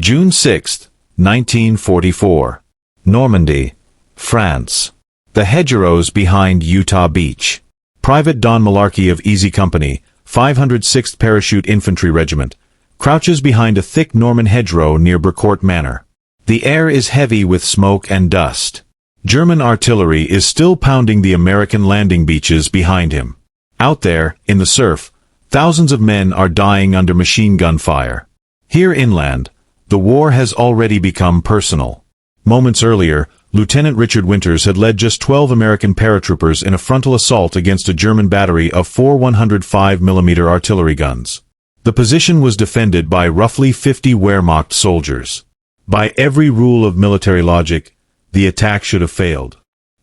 June 6, 1944. Normandy, France. The hedgerows behind Utah Beach. Private Don Malarkey of Easy Company, 506th Parachute Infantry Regiment, crouches behind a thick Norman hedgerow near Brecourt Manor. The air is heavy with smoke and dust. German artillery is still pounding the American landing beaches behind him. Out there, in the surf, thousands of men are dying under machine gun fire. Here inland, the war has already become personal. Moments earlier, Lieutenant Richard Winters had led just 12 American paratroopers in a frontal assault against a German battery of 4 105mm artillery guns. The position was defended by roughly 50 Wehrmacht soldiers. By every rule of military logic, the attack should have failed.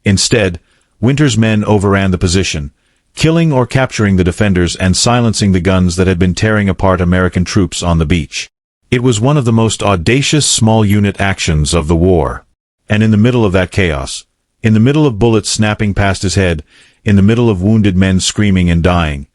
Instead, Winters' men overran the position, killing or capturing the defenders and silencing the guns that had been tearing apart American troops on the beach. It was one of the most audacious small-unit actions of the war. And in the middle of that chaos, in the middle of bullets snapping past his head, in the middle of wounded men screaming and dying,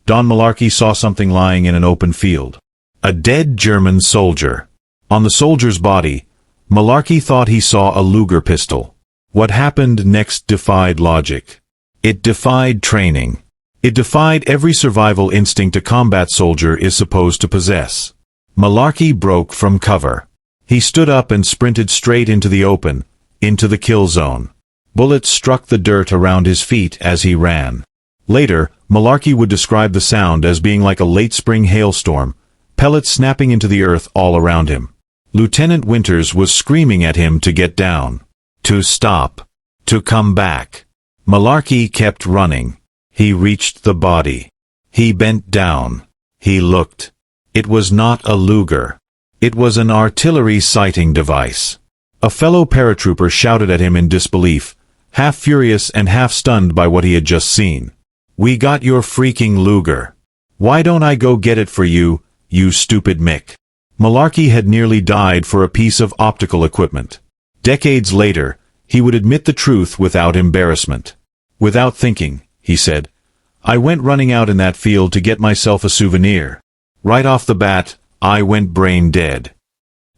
Don Malarkey saw something lying in an open field. A dead German soldier. On the soldier's body, Malarkey thought he saw a Luger pistol. What happened next defied logic. It defied training. It defied every survival instinct a combat soldier is supposed to possess. Malarkey broke from cover. He stood up and sprinted straight into the open, into the kill zone. Bullets struck the dirt around his feet as he ran. Later, Malarkey would describe the sound as being like a late spring hailstorm, pellets snapping into the earth all around him. Lieutenant Winters was screaming at him to get down, to stop, to come back. Malarkey kept running. He reached the body. He bent down. He looked. It was not a Luger. It was an artillery sighting device. A fellow paratrooper shouted at him in disbelief, half furious and half stunned by what he had just seen. "We got your freaking Luger. Why don't I go get it for you, you stupid Mick?" Malarkey had nearly died for a piece of optical equipment. Decades later, he would admit the truth without embarrassment. "Without thinking," he said, "I went running out in that field to get myself a souvenir. Right off the bat, I went brain dead."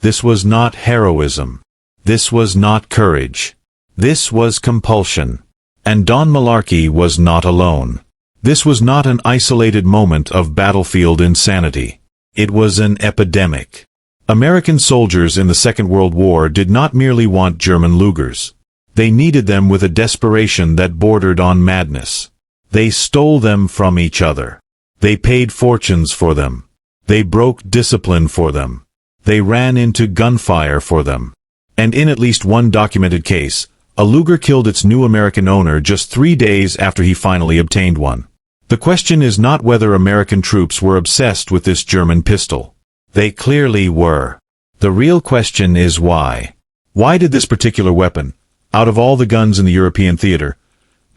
This was not heroism. This was not courage. This was compulsion. And Don Malarkey was not alone. This was not an isolated moment of battlefield insanity. It was an epidemic. American soldiers in the Second World War did not merely want German Lugers. They needed them with a desperation that bordered on madness. They stole them from each other. They paid fortunes for them. They broke discipline for them. They ran into gunfire for them. And in at least one documented case, a Luger killed its new American owner just 3 days after he finally obtained one. The question is not whether American troops were obsessed with this German pistol. They clearly were. The real question is why. Why did this particular weapon, out of all the guns in the European theater,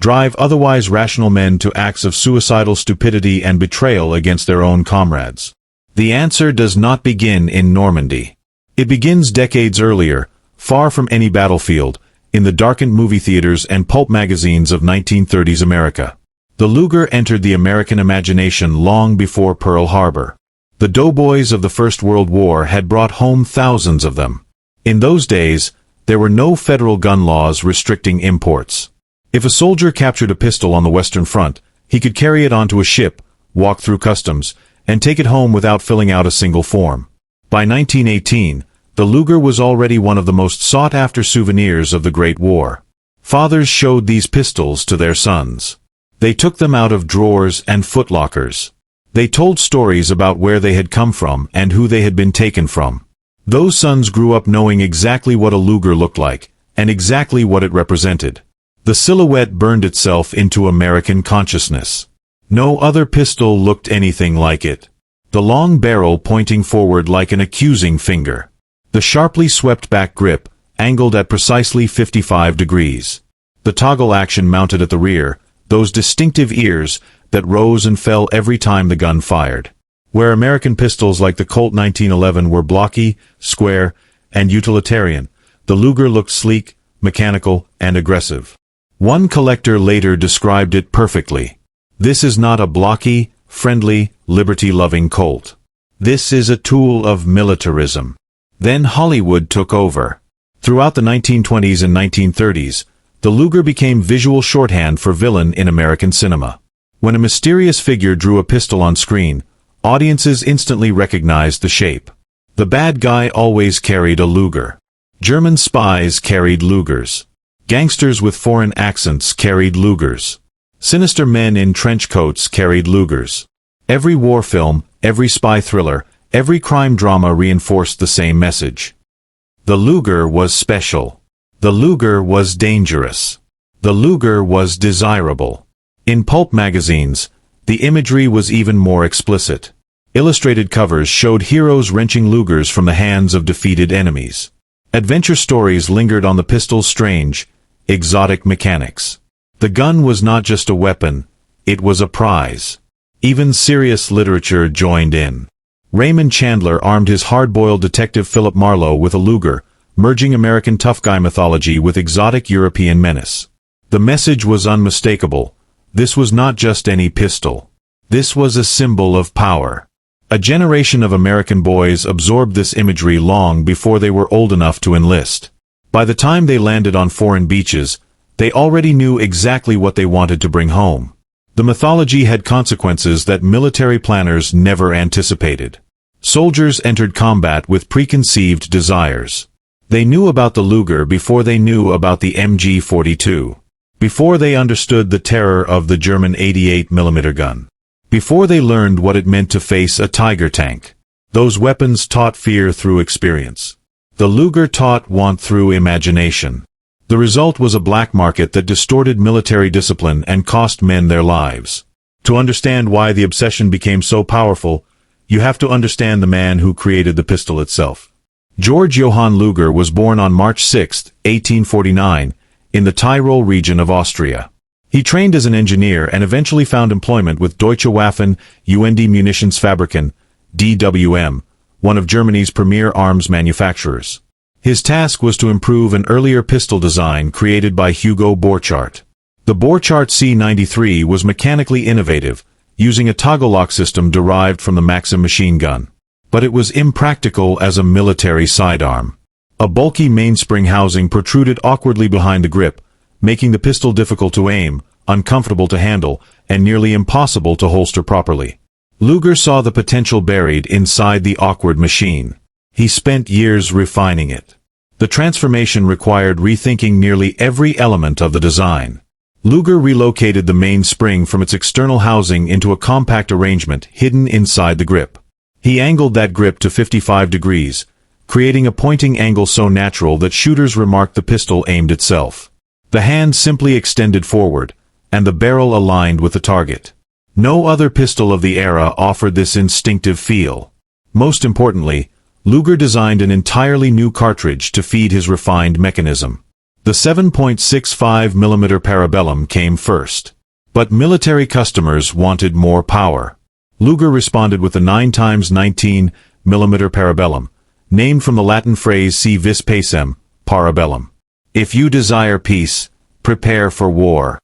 drive otherwise rational men to acts of suicidal stupidity and betrayal against their own comrades? The answer does not begin in Normandy. It begins decades earlier, far from any battlefield, in the darkened movie theaters and pulp magazines of 1930s America. The Luger entered the American imagination long before Pearl Harbor. The doughboys of the First World War had brought home thousands of them. In those days, there were no federal gun laws restricting imports. If a soldier captured a pistol on the Western Front, he could carry it onto a ship, walk through customs, and take it home without filling out a single form. By 1918, the Luger was already one of the most sought-after souvenirs of the Great War. Fathers showed these pistols to their sons. They took them out of drawers and footlockers. They told stories about where they had come from and who they had been taken from. Those sons grew up knowing exactly what a Luger looked like, and exactly what it represented. The silhouette burned itself into American consciousness. No other pistol looked anything like it. The long barrel pointing forward like an accusing finger. The sharply swept back grip, angled at precisely 55 degrees. The toggle action mounted at the rear, those distinctive ears that rose and fell every time the gun fired. Where American pistols like the Colt 1911 were blocky, square, and utilitarian, the Luger looked sleek, mechanical, and aggressive. One collector later described it perfectly. "This is not a blocky, friendly, liberty-loving Colt. This is a tool of militarism. Then Hollywood took over. Throughout the 1920s and 1930s, the Luger became visual shorthand for villain in American cinema. When a mysterious figure drew a pistol on screen, audiences instantly recognized the shape. The bad guy always carried a Luger. German spies carried Lugers. Gangsters with foreign accents carried Lugers. Sinister men in trench coats carried Lugers. Every war film, every spy thriller, every crime drama reinforced the same message. The Luger was special. The Luger was dangerous. The Luger was desirable. In pulp magazines, the imagery was even more explicit. Illustrated covers showed heroes wrenching Lugers from the hands of defeated enemies. Adventure stories lingered on the pistol's strange, exotic mechanics. The gun was not just a weapon, it was a prize. Even serious literature joined in. Raymond Chandler armed his hard-boiled detective Philip Marlowe with a Luger, merging American tough guy mythology with exotic European menace. The message was unmistakable. This was not just any pistol. This was a symbol of power. A generation of American boys absorbed this imagery long before they were old enough to enlist. By the time they landed on foreign beaches, they already knew exactly what they wanted to bring home. The mythology had consequences that military planners never anticipated. Soldiers entered combat with preconceived desires. They knew about the Luger before they knew about the MG-42. Before they understood the terror of the German 88mm gun. Before they learned what it meant to face a Tiger tank. Those weapons taught fear through experience. The Luger taught want through imagination. The result was a black market that distorted military discipline and cost men their lives. To understand why the obsession became so powerful, you have to understand the man who created the pistol itself. George Johann Luger was born on March 6, 1849, in the Tyrol region of Austria. He trained as an engineer and eventually found employment with Deutsche Waffen und Munitionsfabriken, DWM, one of Germany's premier arms manufacturers. His task was to improve an earlier pistol design created by Hugo Borchardt. The Borchardt C93 was mechanically innovative, using a toggle lock system derived from the Maxim machine gun. But it was impractical as a military sidearm. A bulky mainspring housing protruded awkwardly behind the grip, making the pistol difficult to aim, uncomfortable to handle, and nearly impossible to holster properly. Luger saw the potential buried inside the awkward machine. He spent years refining it. The transformation required rethinking nearly every element of the design. Luger relocated the main spring from its external housing into a compact arrangement hidden inside the grip. He angled that grip to 55 degrees, creating a pointing angle so natural that shooters remarked the pistol aimed itself. The hand simply extended forward, and the barrel aligned with the target. No other pistol of the era offered this instinctive feel. Most importantly, Luger designed an entirely new cartridge to feed his refined mechanism. The 7.65mm Parabellum came first. But military customers wanted more power. Luger responded with the 9x19mm Parabellum, named from the Latin phrase si vis pacem, parabellum. If you desire peace, prepare for war.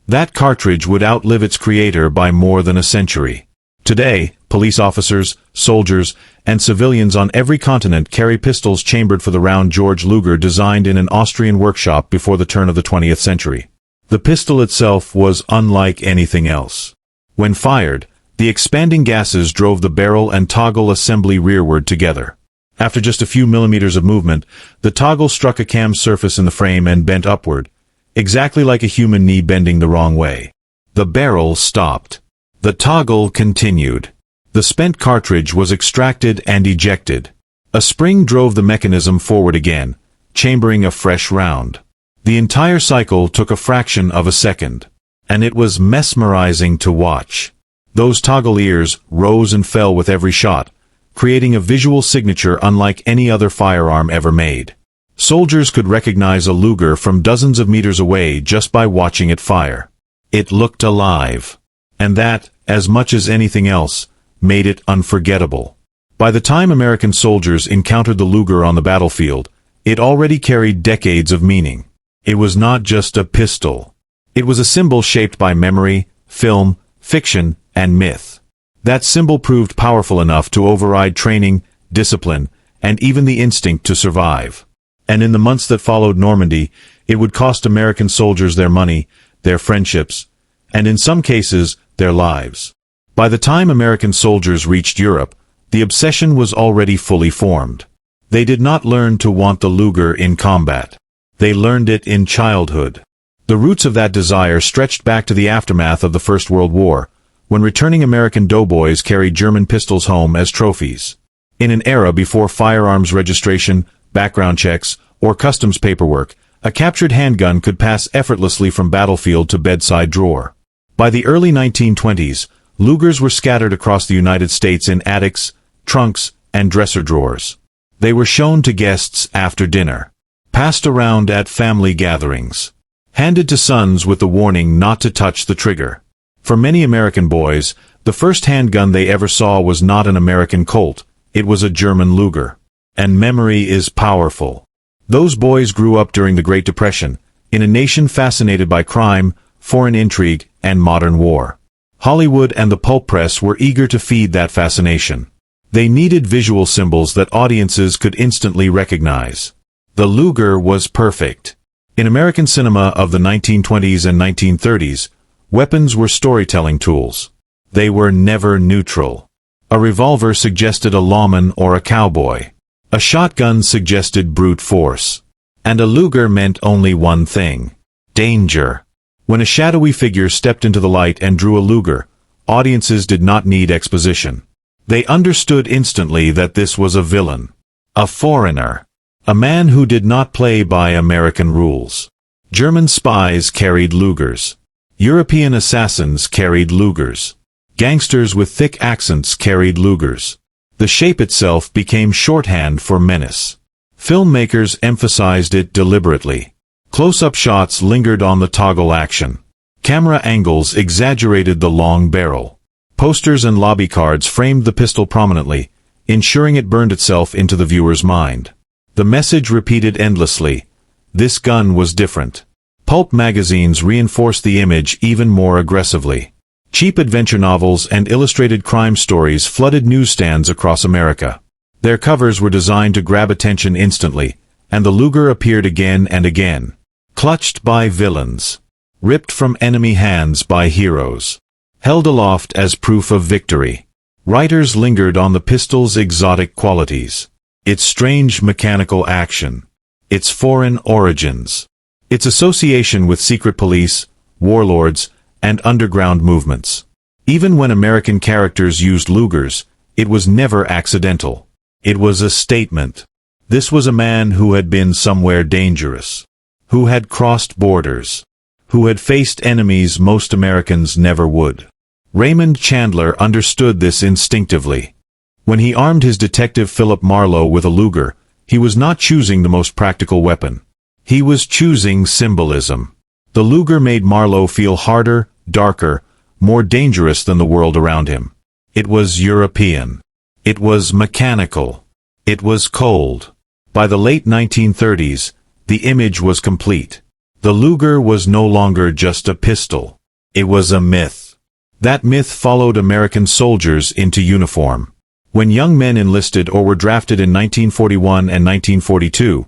That cartridge would outlive its creator by more than a century. Today, police officers, soldiers, and civilians on every continent carry pistols chambered for the round George Luger designed in an Austrian workshop before the turn of the 20th century. The pistol itself was unlike anything else. When fired, the expanding gases drove the barrel and toggle assembly rearward together. After just a few millimeters of movement, the toggle struck a cam surface in the frame and bent upward, exactly like a human knee bending the wrong way. The barrel stopped. The toggle continued. The spent cartridge was extracted and ejected. A spring drove the mechanism forward again, chambering a fresh round. The entire cycle took a fraction of a second. And it was mesmerizing to watch. Those toggle ears rose and fell with every shot, creating a visual signature unlike any other firearm ever made. Soldiers could recognize a Luger from dozens of meters away just by watching it fire. It looked alive. And that, as much as anything else, made it unforgettable. By the time American soldiers encountered the Luger on the battlefield, it already carried decades of meaning. It was not just a pistol. It was a symbol shaped by memory, film, fiction, and myth. That symbol proved powerful enough to override training, discipline, and even the instinct to survive. And in the months that followed Normandy, it would cost American soldiers their money, their friendships, and in some cases, their lives. By the time American soldiers reached Europe, the obsession was already fully formed. They did not learn to want the Luger in combat. They learned it in childhood. The roots of that desire stretched back to the aftermath of the First World War, when returning American doughboys carried German pistols home as trophies. In an era before firearms registration, background checks, or customs paperwork, a captured handgun could pass effortlessly from battlefield to bedside drawer. By the early 1920s, Lugers were scattered across the United States in attics, trunks, and dresser drawers. They were shown to guests after dinner, passed around at family gatherings, handed to sons with the warning not to touch the trigger. For many American boys, the first handgun they ever saw was not an American Colt, it was a German Luger. And memory is powerful. Those boys grew up during the Great Depression, in a nation fascinated by crime, foreign intrigue, and modern war. Hollywood and the pulp press were eager to feed that fascination. They needed visual symbols that audiences could instantly recognize. The Luger was perfect. In American cinema of the 1920s and 1930s, weapons were storytelling tools. They were never neutral. A revolver suggested a lawman or a cowboy. A shotgun suggested brute force. And a Luger meant only one thing: danger. When a shadowy figure stepped into the light and drew a Luger, audiences did not need exposition. They understood instantly that this was a villain. A foreigner. A man who did not play by American rules. German spies carried Lugers. European assassins carried Lugers. Gangsters with thick accents carried Lugers. The shape itself became shorthand for menace. Filmmakers emphasized it deliberately. Close-up shots lingered on the toggle action. Camera angles exaggerated the long barrel. Posters and lobby cards framed the pistol prominently, ensuring it burned itself into the viewer's mind. The message repeated endlessly: this gun was different. Pulp magazines reinforced the image even more aggressively. Cheap adventure novels and illustrated crime stories flooded newsstands across America. Their covers were designed to grab attention instantly, and the Luger appeared again and again. Clutched by villains. Ripped from enemy hands by heroes. Held aloft as proof of victory. Writers lingered on the pistol's exotic qualities. Its strange mechanical action. Its foreign origins. Its association with secret police, warlords, and underground movements. Even when American characters used Lugers, it was never accidental. It was a statement. This was a man who had been somewhere dangerous. Who had crossed borders. Who had faced enemies most Americans never would. Raymond Chandler understood this instinctively. When he armed his detective Philip Marlowe with a Luger, he was not choosing the most practical weapon. He was choosing symbolism. The Luger made Marlowe feel harder, darker, more dangerous than the world around him. It was European. It was mechanical. It was cold. By the late 1930s, the image was complete. The Luger was no longer just a pistol. It was a myth. That myth followed American soldiers into uniform. When young men enlisted or were drafted in 1941 and 1942,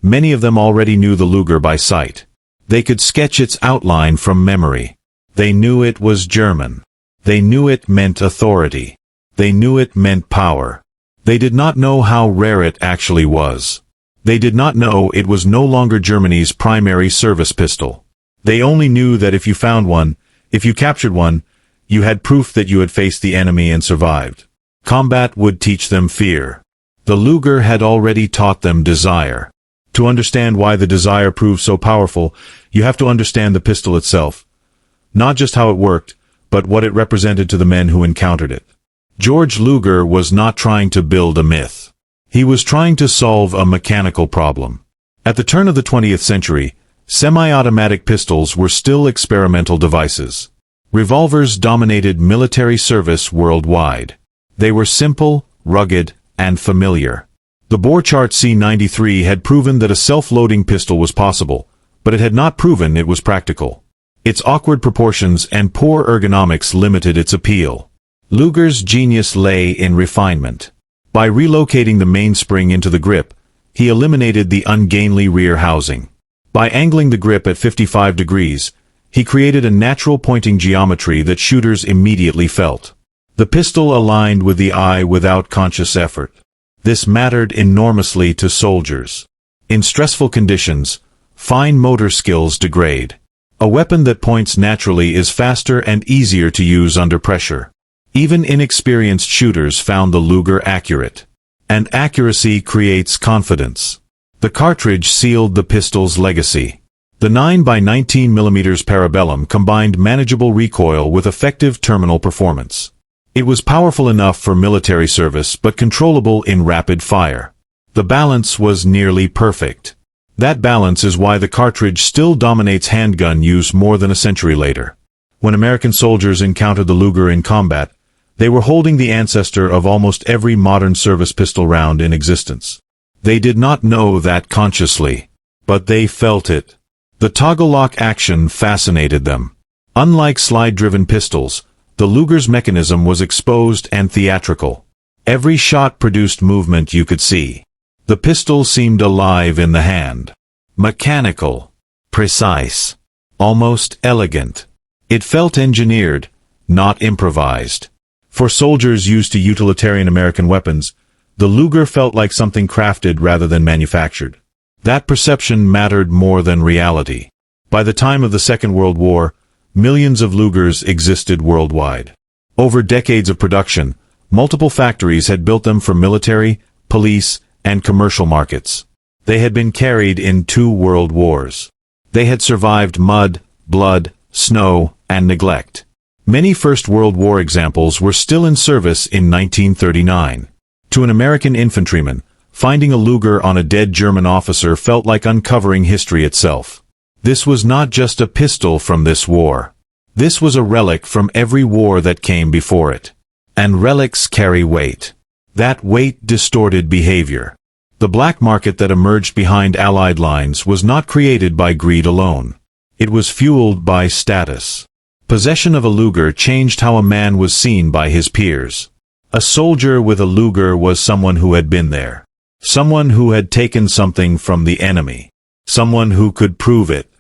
many of them already knew the Luger by sight. They could sketch its outline from memory. They knew it was German. They knew it meant authority. They knew it meant power. They did not know how rare it actually was. They did not know it was no longer Germany's primary service pistol. They only knew that if you found one, if you captured one, you had proof that you had faced the enemy and survived. Combat would teach them fear. The Luger had already taught them desire. To understand why the desire proved so powerful, you have to understand the pistol itself. Not just how it worked, but what it represented to the men who encountered it. George Luger was not trying to build a myth. He was trying to solve a mechanical problem. At the turn of the 20th century, semi-automatic pistols were still experimental devices. Revolvers dominated military service worldwide. They were simple, rugged, and familiar. The bore chart C93 had proven that a self-loading pistol was possible, but it had not proven it was practical. Its awkward proportions and poor ergonomics limited its appeal. Luger's genius lay in refinement. By relocating the mainspring into the grip, he eliminated the ungainly rear housing. By angling the grip at 55 degrees, he created a natural pointing geometry that shooters immediately felt. The pistol aligned with the eye without conscious effort. This mattered enormously to soldiers. In stressful conditions, fine motor skills degrade. A weapon that points naturally is faster and easier to use under pressure. Even inexperienced shooters found the Luger accurate. And accuracy creates confidence. The cartridge sealed the pistol's legacy. The 9x19mm Parabellum combined manageable recoil with effective terminal performance. It was powerful enough for military service but controllable in rapid fire. The balance was nearly perfect. That balance is why the cartridge still dominates handgun use more than a century later. When American soldiers encountered the Luger in combat, they were holding the ancestor of almost every modern service pistol round in existence. They did not know that consciously, but they felt it. The toggle lock action fascinated them. Unlike slide-driven pistols, the Luger's mechanism was exposed and theatrical. Every shot produced movement you could see. The pistol seemed alive in the hand. Mechanical. Precise. Almost elegant. It felt engineered, not improvised. For soldiers used to utilitarian American weapons, the Luger felt like something crafted rather than manufactured. That perception mattered more than reality. By the time of the Second World War, millions of Lugers existed worldwide. Over decades of production, multiple factories had built them for military, police, and commercial markets. They had been carried in 2 world wars. They had survived mud, blood, snow, and neglect. Many First World War examples were still in service in 1939. To an American infantryman, finding a Luger on a dead German officer felt like uncovering history itself. This was not just a pistol from this war. This was a relic from every war that came before it. And relics carry weight. That weight distorted behavior. The black market that emerged behind Allied lines was not created by greed alone. It was fueled by status. Possession of a Luger changed how a man was seen by his peers. A soldier with a Luger was someone who had been there. Someone who had taken something from the enemy. Someone who could prove it.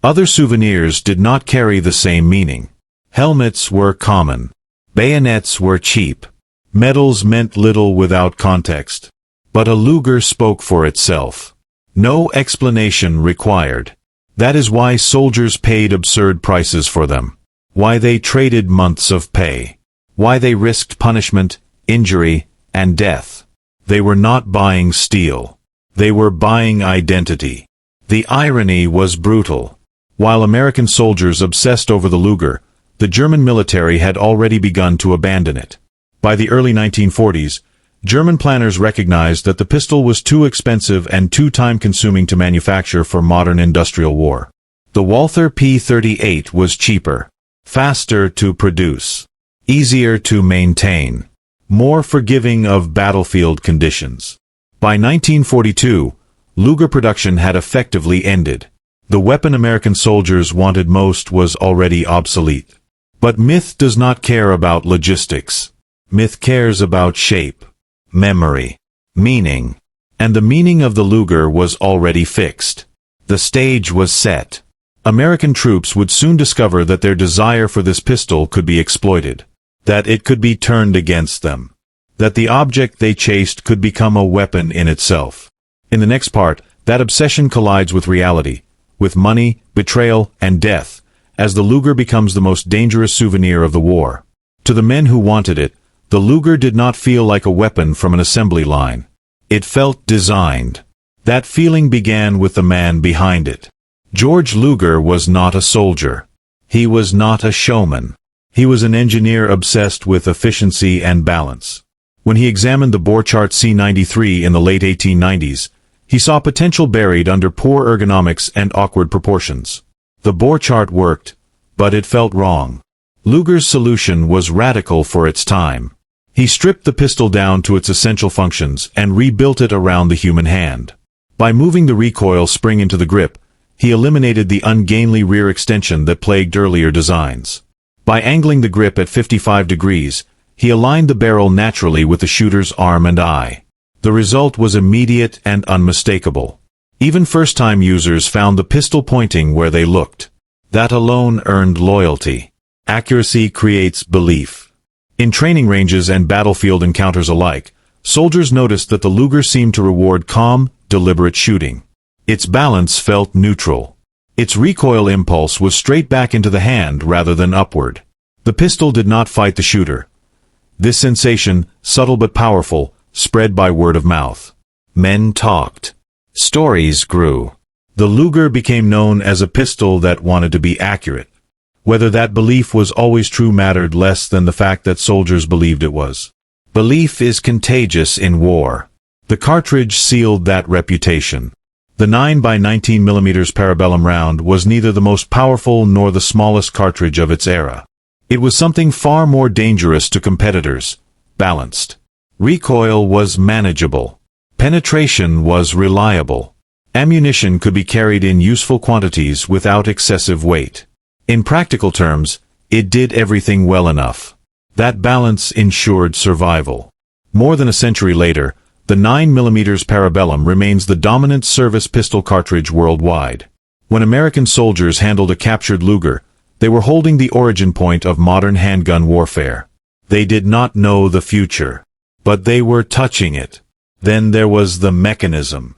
Other souvenirs did not carry the same meaning. Helmets were common. Bayonets were cheap. Medals meant little without context. But a Luger spoke for itself. No explanation required. That is why soldiers paid absurd prices for them. Why they traded months of pay. Why they risked punishment, injury, and death. They were not buying steel. They were buying identity. The irony was brutal. While American soldiers obsessed over the Luger, the German military had already begun to abandon it. By the early 1940s, German planners recognized that the pistol was too expensive and too time-consuming to manufacture for modern industrial war. The Walther P08 was cheaper, faster to produce, easier to maintain, more forgiving of battlefield conditions. By 1942, Luger production had effectively ended. The weapon American soldiers wanted most was already obsolete. But myth does not care about logistics. Myth cares about shape, memory, meaning. And the meaning of the Luger was already fixed. The stage was set. American troops would soon discover that their desire for this pistol could be exploited. That it could be turned against them. That the object they chased could become a weapon in itself. In the next part, that obsession collides with reality, with money, betrayal, and death, as the Luger becomes the most dangerous souvenir of the war. To the men who wanted it, the Luger did not feel like a weapon from an assembly line. It felt designed. That feeling began with the man behind it. George Luger was not a soldier. He was not a showman. He was an engineer obsessed with efficiency and balance. When he examined the bore chart C93 in the late 1890s, he saw potential buried under poor ergonomics and awkward proportions. The bore chart worked, but it felt wrong. Luger's solution was radical for its time. He stripped the pistol down to its essential functions and rebuilt it around the human hand. By moving the recoil spring into the grip, he eliminated the ungainly rear extension that plagued earlier designs. By angling the grip at 55 degrees, He aligned the barrel naturally with the shooter's arm and eye. The result was immediate and unmistakable. Even first-time users found the pistol pointing where they looked. That alone earned loyalty. Accuracy creates belief. In training ranges and battlefield encounters alike, soldiers noticed that the Luger seemed to reward calm, deliberate shooting. Its balance felt neutral. Its recoil impulse was straight back into the hand rather than upward. The pistol did not fight the shooter. This sensation, subtle but powerful, spread by word of mouth. Men talked. Stories grew. The Luger became known as a pistol that wanted to be accurate. Whether that belief was always true mattered less than the fact that soldiers believed it was. Belief is contagious in war. The cartridge sealed that reputation. The 9x19 mm parabellum round was neither the most powerful nor the smallest cartridge of its era. It was something far more dangerous to competitors. Balanced. Recoil was manageable. Penetration was reliable. Ammunition could be carried in useful quantities without excessive weight. In practical terms, it did everything well enough. That balance ensured survival. More than a century later, the 9mm parabellum remains the dominant service pistol cartridge worldwide. When American soldiers handled a captured Luger, they were holding the origin point of modern handgun warfare. They did not know the future, but they were touching it. Then there was the mechanism.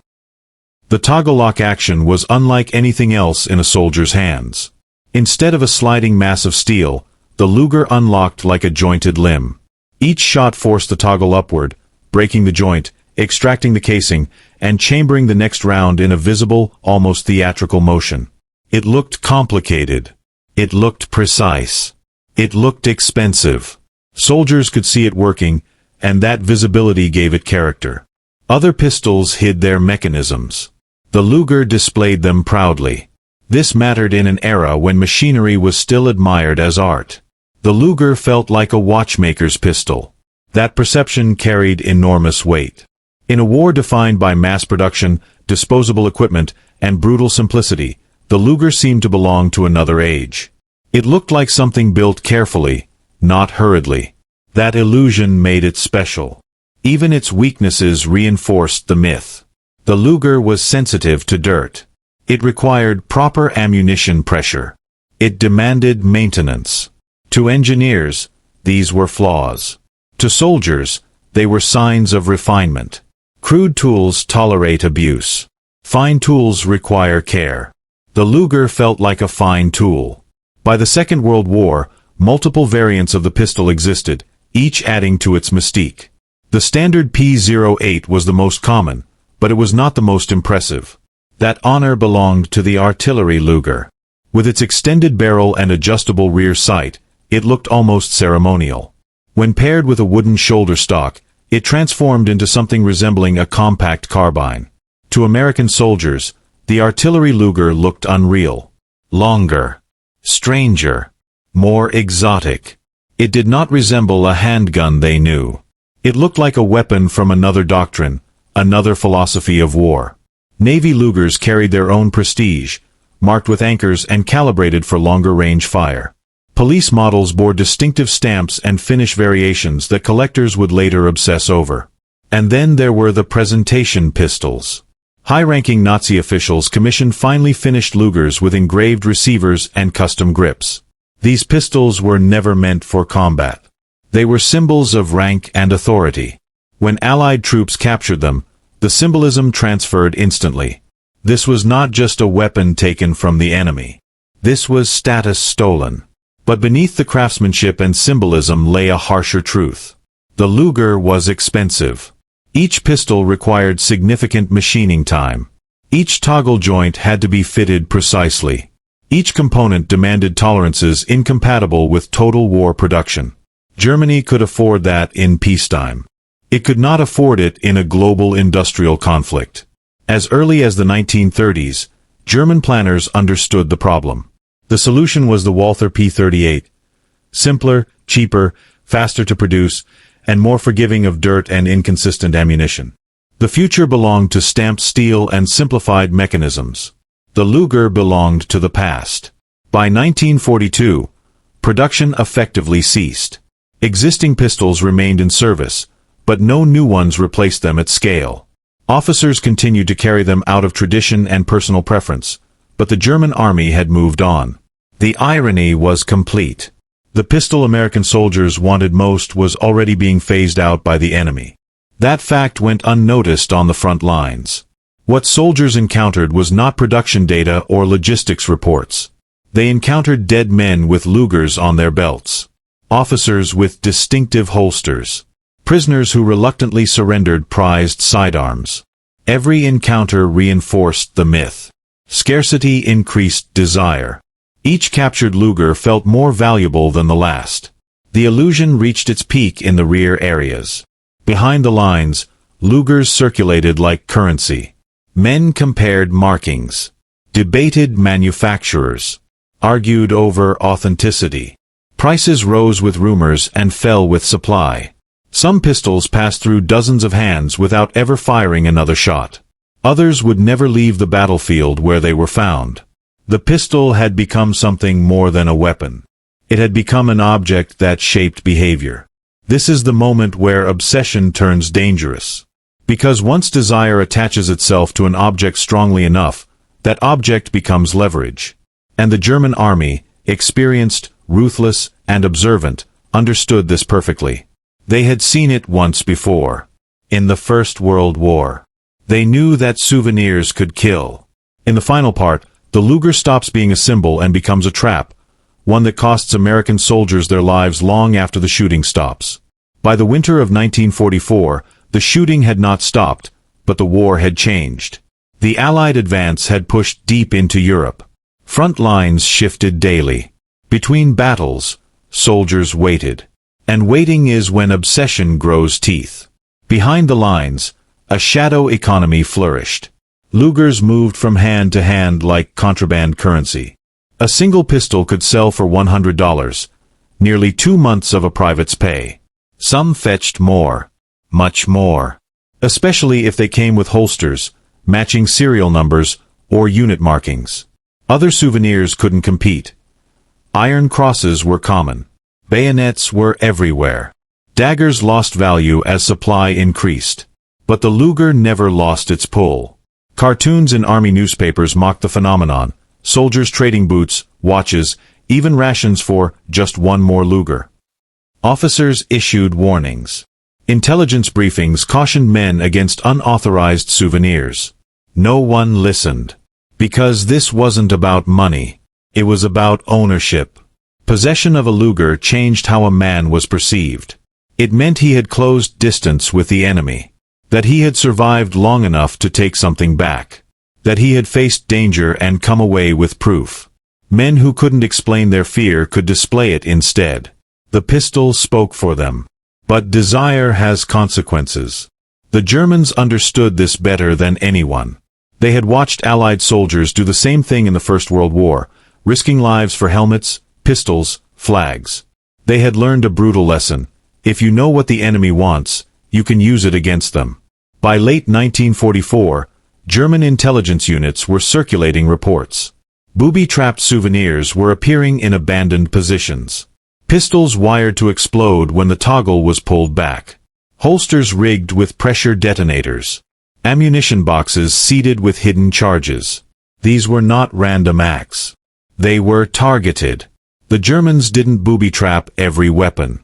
The toggle lock action was unlike anything else in a soldier's hands. Instead of a sliding mass of steel, the Luger unlocked like a jointed limb. Each shot forced the toggle upward, breaking the joint, extracting the casing, and chambering the next round in a visible, almost theatrical motion. It looked complicated. It looked precise. It looked expensive. Soldiers could see it working, and that visibility gave it character. Other pistols hid their mechanisms. The Luger displayed them proudly. This mattered in an era when machinery was still admired as art. The Luger felt like a watchmaker's pistol. That perception carried enormous weight. In a war defined by mass production, disposable equipment, and brutal simplicity, the Luger seemed to belong to another age. It looked like something built carefully, not hurriedly. That illusion made it special. Even its weaknesses reinforced the myth. The Luger was sensitive to dirt. It required proper ammunition pressure. It demanded maintenance. To engineers, these were flaws. To soldiers, they were signs of refinement. Crude tools tolerate abuse. Fine tools require care. The Luger felt like a fine tool. By the Second World War, multiple variants of the pistol existed, each adding to its mystique. The standard P08 was the most common, but it was not the most impressive. That honor belonged to the artillery Luger. With its extended barrel and adjustable rear sight, it looked almost ceremonial. When paired with a wooden shoulder stock, it transformed into something resembling a compact carbine. To American soldiers, the artillery Luger looked unreal. Longer. Stranger. More exotic. It did not resemble a handgun they knew. It looked like a weapon from another doctrine, another philosophy of war. Navy Lugers carried their own prestige, marked with anchors and calibrated for longer-range fire. Police models bore distinctive stamps and finish variations that collectors would later obsess over. And then there were the presentation pistols. High-ranking Nazi officials commissioned finely finished Lugers with engraved receivers and custom grips. These pistols were never meant for combat. They were symbols of rank and authority. When Allied troops captured them, the symbolism transferred instantly. This was not just a weapon taken from the enemy. This was status stolen. But beneath the craftsmanship and symbolism lay a harsher truth. The Luger was expensive. Each pistol required significant machining time. Each toggle joint had to be fitted precisely. Each component demanded tolerances incompatible with total war production. Germany could afford that in peacetime. It could not afford it in a global industrial conflict. As early as the 1930s, German planners understood the problem. The solution was the Walther P08. Simpler, cheaper, faster to produce, and more forgiving of dirt and inconsistent ammunition. The future belonged to stamped steel and simplified mechanisms. The Luger belonged to the past. By 1942, production effectively ceased. Existing pistols remained in service, but no new ones replaced them at scale. Officers continued to carry them out of tradition and personal preference, but the German army had moved on. The irony was complete. The pistol American soldiers wanted most was already being phased out by the enemy. That fact went unnoticed on the front lines. What soldiers encountered was not production data or logistics reports. They encountered dead men with Lugers on their belts, officers with distinctive holsters, prisoners who reluctantly surrendered prized sidearms. Every encounter reinforced the myth. Scarcity increased desire. Each captured Luger felt more valuable than the last. The illusion reached its peak in the rear areas. Behind the lines, Lugers circulated like currency. Men compared markings, debated manufacturers, argued over authenticity. Prices rose with rumors and fell with supply. Some pistols passed through dozens of hands without ever firing another shot. Others would never leave the battlefield where they were found. The pistol had become something more than a weapon. It had become an object that shaped behavior. This is the moment where obsession turns dangerous. Because once desire attaches itself to an object strongly enough, that object becomes leverage. And the German army, experienced, ruthless, and observant, understood this perfectly. They had seen it once before. In the First World War. They knew that souvenirs could kill. In the final part, the Luger stops being a symbol and becomes a trap, one that costs American soldiers their lives long after the shooting stops. By the winter of 1944, the shooting had not stopped, but the war had changed. The Allied advance had pushed deep into Europe. Front lines shifted daily. Between battles, soldiers waited. And waiting is when obsession grows teeth. Behind the lines, a shadow economy flourished. Lugers moved from hand to hand like contraband currency. A single pistol could sell for $100, nearly 2 months of a private's pay. Some fetched more, much more, especially if they came with holsters, matching serial numbers, or unit markings. Other souvenirs couldn't compete. Iron crosses were common. Bayonets were everywhere. Daggers lost value as supply increased. But the Luger never lost its pull. Cartoons in army newspapers mocked the phenomenon. Soldiers trading boots, watches, even rations for just one more Luger. Officers issued warnings. Intelligence briefings cautioned men against unauthorized souvenirs. No one listened. Because this wasn't about money. It was about ownership. Possession of a Luger changed how a man was perceived. It meant he had closed distance with the enemy. That he had survived long enough to take something back. That he had faced danger and come away with proof. Men who couldn't explain their fear could display it instead. The pistol spoke for them. But desire has consequences. The Germans understood this better than anyone. They had watched Allied soldiers do the same thing in the First World War, risking lives for helmets, pistols, flags. They had learned a brutal lesson. If you know what the enemy wants, you can use it against them. By late 1944, German intelligence units were circulating reports. Booby-trapped souvenirs were appearing in abandoned positions. Pistols wired to explode when the toggle was pulled back. Holsters rigged with pressure detonators. Ammunition boxes seeded with hidden charges. These were not random acts. They were targeted. The Germans didn't booby-trap every weapon.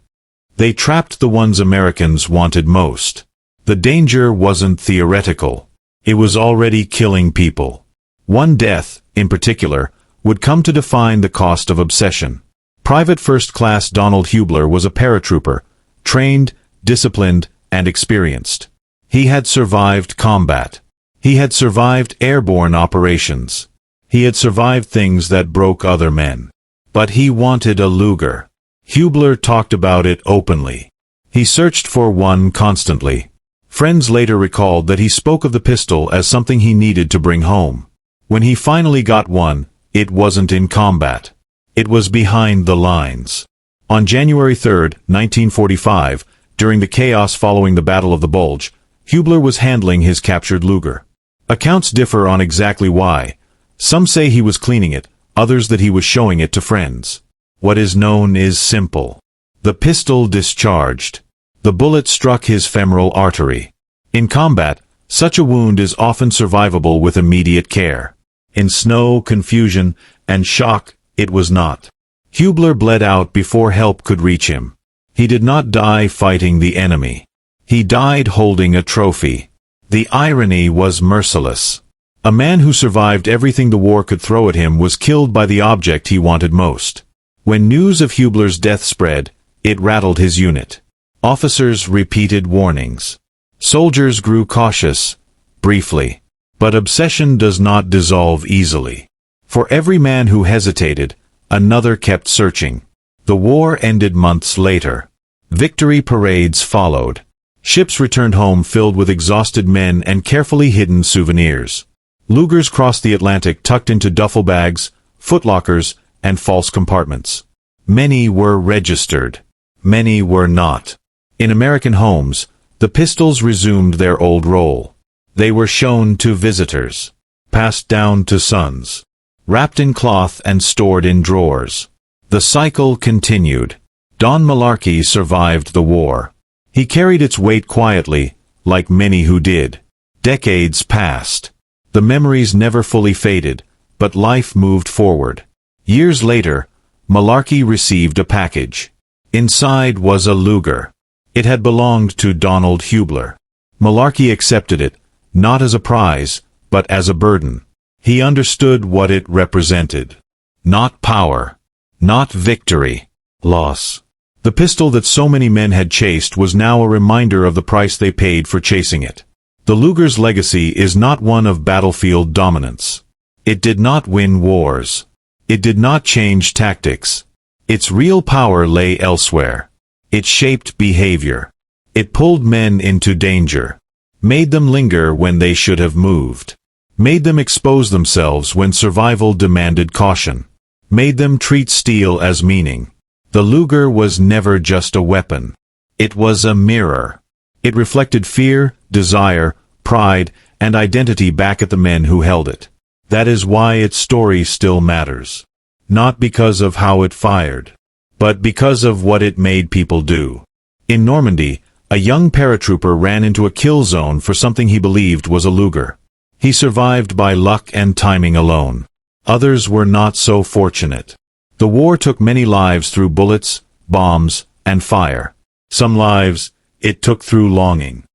They trapped the ones Americans wanted most. The danger wasn't theoretical. It was already killing people. One death, in particular, would come to define the cost of obsession. Private First Class Donald Hubler was a paratrooper, trained, disciplined, and experienced. He had survived combat. He had survived airborne operations. He had survived things that broke other men. But he wanted a Luger. Hubler talked about it openly. He searched for one constantly. Friends later recalled that he spoke of the pistol as something he needed to bring home. When he finally got one, it wasn't in combat. It was behind the lines. On January 3, 1945, during the chaos following the Battle of the Bulge, Hubler was handling his captured Luger. Accounts differ on exactly why. Some say he was cleaning it, others that he was showing it to friends. What is known is simple. The pistol discharged. The bullet struck his femoral artery. In combat, such a wound is often survivable with immediate care. In snow, confusion, and shock, it was not. Hubler bled out before help could reach him. He did not die fighting the enemy. He died holding a trophy. The irony was merciless. A man who survived everything the war could throw at him was killed by the object he wanted most. When news of Hubler's death spread, it rattled his unit. Officers repeated warnings. Soldiers grew cautious, briefly. But obsession does not dissolve easily. For every man who hesitated, another kept searching. The war ended months later. Victory parades followed. Ships returned home filled with exhausted men and carefully hidden souvenirs. Lugers crossed the Atlantic tucked into duffel bags, footlockers, and false compartments. Many were registered. Many were not. In American homes, the pistols resumed their old role. They were shown to visitors, passed down to sons, wrapped in cloth and stored in drawers. The cycle continued. Don Malarkey survived the war. He carried its weight quietly, like many who did. Decades passed. The memories never fully faded, but life moved forward. Years later, Malarkey received a package. Inside was a Luger. It had belonged to Donald Hubler. Malarkey accepted it, not as a prize, but as a burden. He understood what it represented. Not power. Not victory. Loss. The pistol that so many men had chased was now a reminder of the price they paid for chasing it. The Luger's legacy is not one of battlefield dominance. It did not win wars. It did not change tactics. Its real power lay elsewhere. It shaped behavior. It pulled men into danger. Made them linger when they should have moved. Made them expose themselves when survival demanded caution. Made them treat steel as meaning. The Luger was never just a weapon. It was a mirror. It reflected fear, desire, pride, and identity back at the men who held it. That is why its story still matters. Not because of how it fired, but because of what it made people do. In Normandy, a young paratrooper ran into a kill zone for something he believed was a Luger. He survived by luck and timing alone. Others were not so fortunate. The war took many lives through bullets, bombs, and fire. Some lives, it took through longing.